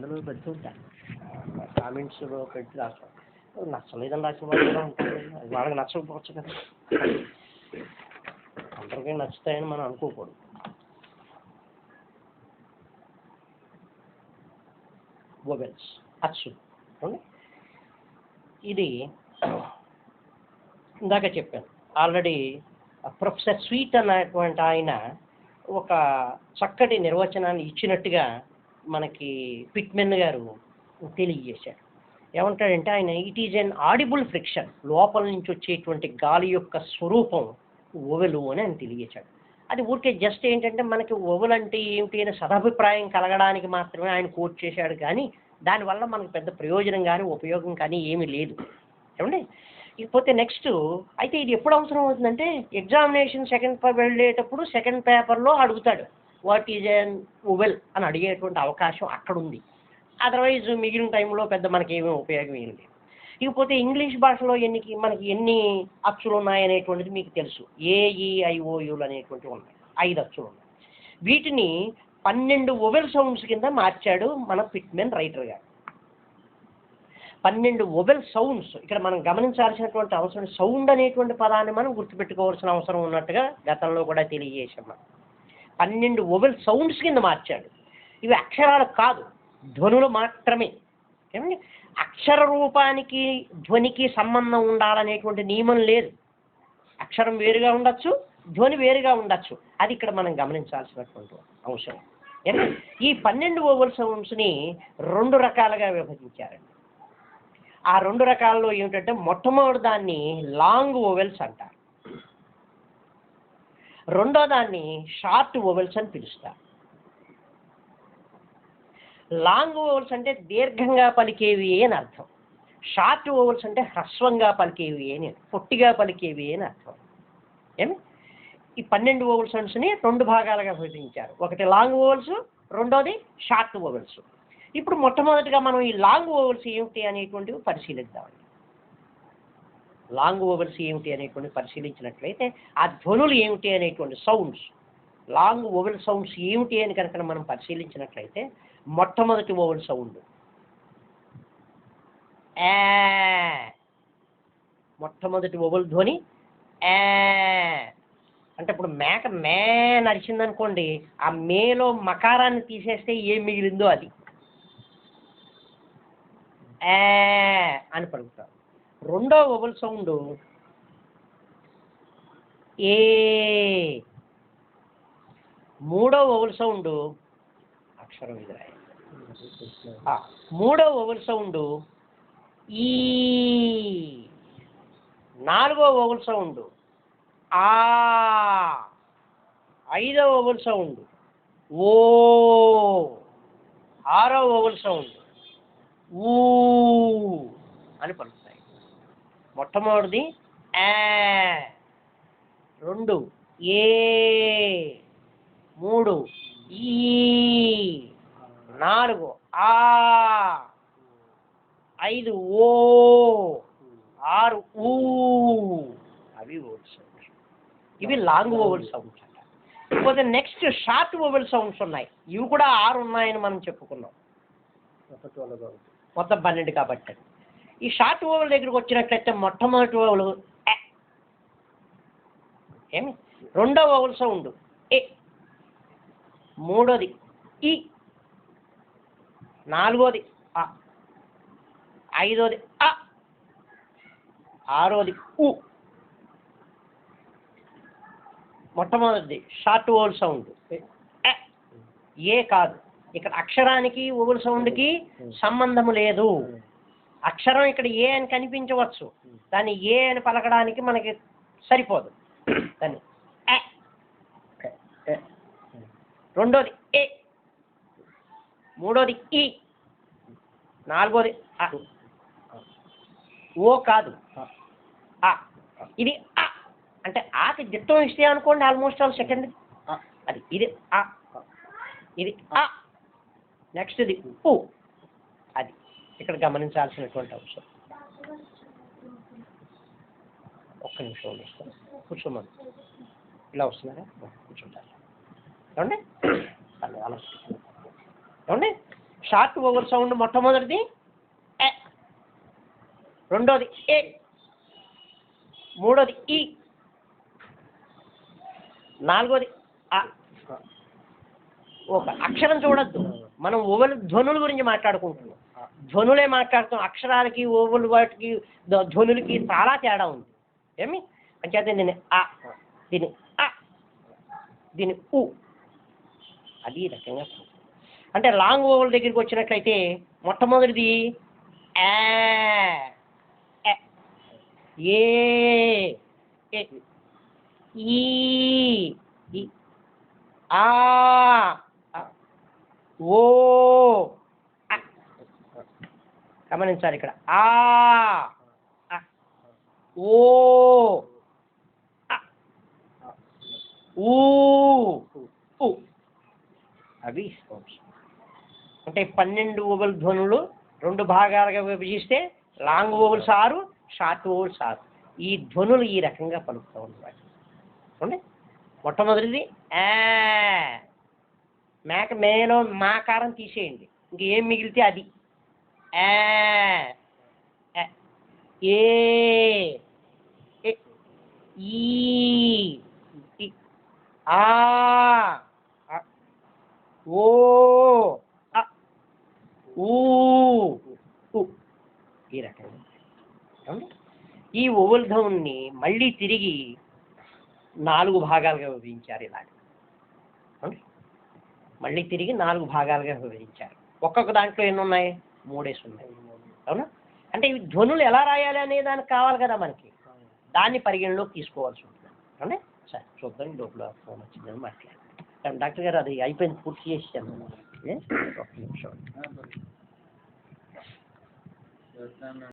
అందులో పెడుతూ ఉంటాను కామెంట్స్లో పెట్టి రాస్తాను. నచ్చలేదని రాసిన వాళ్ళు కూడా ఉంటారు. అది వాళ్ళకి నచ్చకపోవచ్చు కదా, అందరికీ నచ్చుతాయని మనం అనుకోకూడదు. వొవెల్స్ అచ్చులు. ఇది ఇందాక చెప్పాను ఆల్రెడీ. ప్రొఫెసర్ స్వీట్ అన్నటువంటి ఆయన ఒక చక్కటి నిర్వచనాన్ని ఇచ్చినట్టుగా మనకి పిట్మెన్ గారు తెలియజేశారు. ఏమంటాడంటే ఆయన, it is an audible friction, లోపల నుంచి వచ్చేటువంటి గాలి యొక్క స్వరూపం ఓవెలు అని ఆయన తెలియజేశాడు. అది ఊరికే జస్ట్ ఏంటంటే మనకి ఓవెల్ అంటే ఏమిటి అనే సదభిప్రాయం కలగడానికి మాత్రమే ఆయన కోట్ చేశాడు, కానీ దానివల్ల మనకు పెద్ద ప్రయోజనం కానీ ఉపయోగం కానీ ఏమీ లేదు. ఏమండి, ఇకపోతే నెక్స్ట్ అయితే ఇది ఎప్పుడు అవసరం అవుతుందంటే ఎగ్జామినేషన్ సెకండ్ వెళ్ళేటప్పుడు సెకండ్ పేపర్లో అడుగుతాడు వాట్ ఈజ్ అన్ ఓవెల్ అని అడిగేటువంటి అవకాశం అక్కడ ఉంది. అదర్వైజ్ మిగిలిన టైంలో పెద్ద మనకి ఏమీ ఉపయోగం ఏం లేదు. ఇకపోతే ఇంగ్లీష్ భాషలో మనకి ఎన్ని అచ్చులు ఉన్నాయనేటువంటిది మీకు తెలుసు. ఏఈఐఓయులు అనేటువంటివి ఉన్నాయి, 5 అచ్చులు ఉన్నాయి. వీటిని 12 ఓవెల్ సౌండ్స్ కింద మార్చాడు మన పిట్మెన్ రైటర్ గారు. 12 ఓవెల్ సౌండ్స్. ఇక్కడ మనం గమనించాల్సినటువంటి అవసరం, సౌండ్ అనేటువంటి పదాన్ని మనం గుర్తుపెట్టుకోవాల్సిన అవసరం ఉన్నట్టుగా గతంలో కూడా తెలియజేశాం. 12 ఓవెల్ సౌండ్స్ కింద మార్చాడు. ఇవి అక్షరాలు కాదు, ధ్వనులు మాత్రమే. ఏమండి, అక్షర రూపానికి ధ్వనికి సంబంధం ఉండాలనేటువంటి నియమం లేదు. అక్షరం వేరుగా ఉండొచ్చు, ధ్వని వేరుగా ఉండొచ్చు. అది ఇక్కడ మనం గమనించాల్సినటువంటి అంశం. ఈ 12 ఓవెల్ సౌండ్స్ని 2 రకాలుగా విభజించారండి. ఆ 2 రకాల్లో ఏమిటంటే మొట్టమొదటి దాన్ని లాంగ్ ఓవెల్స్ అంటారు, రెండో దాన్ని షార్ట్ ఓవెల్స్ అని పిలుస్తారు. లాంగ్ ఓవెల్స్ అంటే దీర్ఘంగా పలికేవి అని అర్థం, షార్ట్ ఓవెల్స్ అంటే హ్రస్వంగా పలికేవి అని, పొట్టిగా పలికేవి అని అర్థం. ఏమి ఈ 12 ఓవెల్ సౌండ్స్ని 2 భాగాలుగా విభజించారు. ఒకటి లాంగ్ ఓవెల్స్, రెండోది షార్ట్ ఓవెల్స్. ఇప్పుడు మొట్టమొదటిగా మనం ఈ లాంగ్ ఓవెల్స్ ఏమిటి అనేటువంటివి పరిశీలిద్దామండి. లాంగ్ ఓవెల్స్ ఏమిటి అనేటువంటి పరిశీలించినట్లయితే ఆ ధ్వనులు ఏమిటి అనేటువంటి సౌండ్స్, లాంగ్ ఓవెల్ సౌండ్స్ ఏమిటి అని కనుక మనం పరిశీలించినట్లయితే మొట్టమొదటి ఓవెల్ సౌండ్ ఏ, మొట్టమొదటి ఓవెల్ ధ్వని ఏ. అంటే ఇప్పుడు మేక మే నడిచిందనుకోండి, ఆ మేలో మకారాన్ని తీసేస్తే ఏం మిగిలిందో అది ఏ అని పలుకుతారు. రెండో ఓవెల్ సౌండ్ ఏ. మూడో ఓవెల్ సౌండ్ అక్షరం ఇది రాయి. మూడో ఓవెల్ సౌండ్ ఈ. నాలుగో ఓవెల్ సౌండ్ ఆ. ఐదో ఓవెల్ సౌండ్ ఓ. ఆరో ఓవెల్ సౌండ్ ఊ అని పలుకుతాయి. మొట్టమొదటిది ఏ, 2 ఏ, 3 ఈ, 4 ఆ, 5 ఓ, 6 ఊ. అవి ఓవెల్ సౌండ్స్. ఇవి లాంగ్ ఓవెల్ సౌండ్స్ అంట. ఇకపోతే నెక్స్ట్ షార్ట్ ఓవెల్ సౌండ్స్ ఉన్నాయి. ఇవి కూడా 6 ఉన్నాయని మనం చెప్పుకున్నాం, మొత్తం 12 కాబట్టి. ఈ షార్ట్ ఓవెల్ దగ్గరికి వచ్చినట్లయితే మొట్టమొదటి ఓవెల్ ఏ. ఏమి రెండో ఓవెల్ సౌండ్ ఏ. మూడోది ఈ. నాలుగోది ఆ. ఐదోది ఆ. ఆరోది ఊ. మొట్టమొదటిది షార్ట్ ఓవెల్ సౌండ్ ఏ కాదు. ఇక్కడ అక్షరానికి ఓవెల్ సౌండ్కి సంబంధం లేదు. అక్షరం ఇక్కడ ఏ అని కనిపించవచ్చు, దాన్ని ఏ అని పలకడానికి మనకి సరిపోదు. దాన్ని రెండోది ఏ, మూడోది ఈ, నాలుగోది ఆ. ఓ కాదు ఆ. ఇది ఆ అంటే ఆకి దిత్తం ఇస్తే అనుకోండి, ఆల్మోస్ట్ ఆల్ సెకండ్ అది. ఇది ఆ, ఇది ఆ, నెక్స్ట్ ఇది ఊ. అది ఇక్కడ గమనించాల్సినటువంటి అంశం. ఒక్క నిమిషం ఇస్తాను, కూర్చోమని. ఇలా వస్తున్నారా, కూర్చుంటారు. ఏమండి అలా ఏమండి. షార్ట్ ఓవల్ సౌండ్ మొట్టమొదటిది ఎ, రెండోది ఏ, మూడోది ఈ, నాలుగోది ఆ. ఒక అక్షరం చూడొద్దు, మనం ఓవల్ ధ్వనుల గురించి మాట్లాడుకుంటున్నాం. ధ్వనులే మాట్లాడుతాం. అక్షరాలకి ఓవల్ వాటికి ధ్వనులకి చాలా తేడా ఉంది. ఏమి అంటే దీన్ని ఆ, దీన్ని ఆ, దీన్ని ఉ, అది ఈ రకంగా. అంటే లాంగ్ ఓవల్ దగ్గరికి వచ్చినట్లయితే మొట్టమొదటిది ఏ, ఎ, ఏ, ఎ, ఈ, ఇ, ఆ, అ, ఓ, అ. గమనించాలి ఇక్కడ ఆ, అ, ఓ, అ, ఊ, ఉ. అవి సౌండ్స్. అంటే 12 ఓవల్ ధ్వనులు 2 భాగాలుగా విభజిస్తే లాంగ్ ఓవల్స్ 6, షార్ట్ ఓవల్స్ 6. ఈ ధ్వనులు ఈ రకంగా పలుకుతూ ఉంటాయి. చూడండి, మొట్టమొదటిది ఆ, మేలో మాకారం తీసేయండి, ఇంకేం మిగిలితే అది ఆ, ఎ, ఏ, ఎ, ఈ, ఇ, ఆ, అ, ఓ, అ, ఊ, ఉ. ఈ రకంగా. ఏమండి? ఈ ఓవల్ ధ్వనుల్ని మళ్ళీ తిరిగి 4 భాగాలుగా విభజించారు ఇలాగ. ఏమండి? మళ్ళీ తిరిగి 4 భాగాలుగా విభజించారు. ఒక్కొక్క దాంట్లో ఎన్ని ఉన్నాయి? 3 ఉన్నాయి. అవునా? అంటే ఇవి ధ్వనులు ఎలా రాయాలి అనే దానికి కావాలి కదా మనకి, దాన్ని పరిగణలోకి తీసుకోవాల్సి ఉంటుంది. అంటే సరే చూద్దాం, లోపల ఫోన్ వచ్చిందని మాట్లాడాలి. డాక్టర్ గారు అది అయిపోయింది, పూర్తి చేసాను. ఒక్క నిమిషం.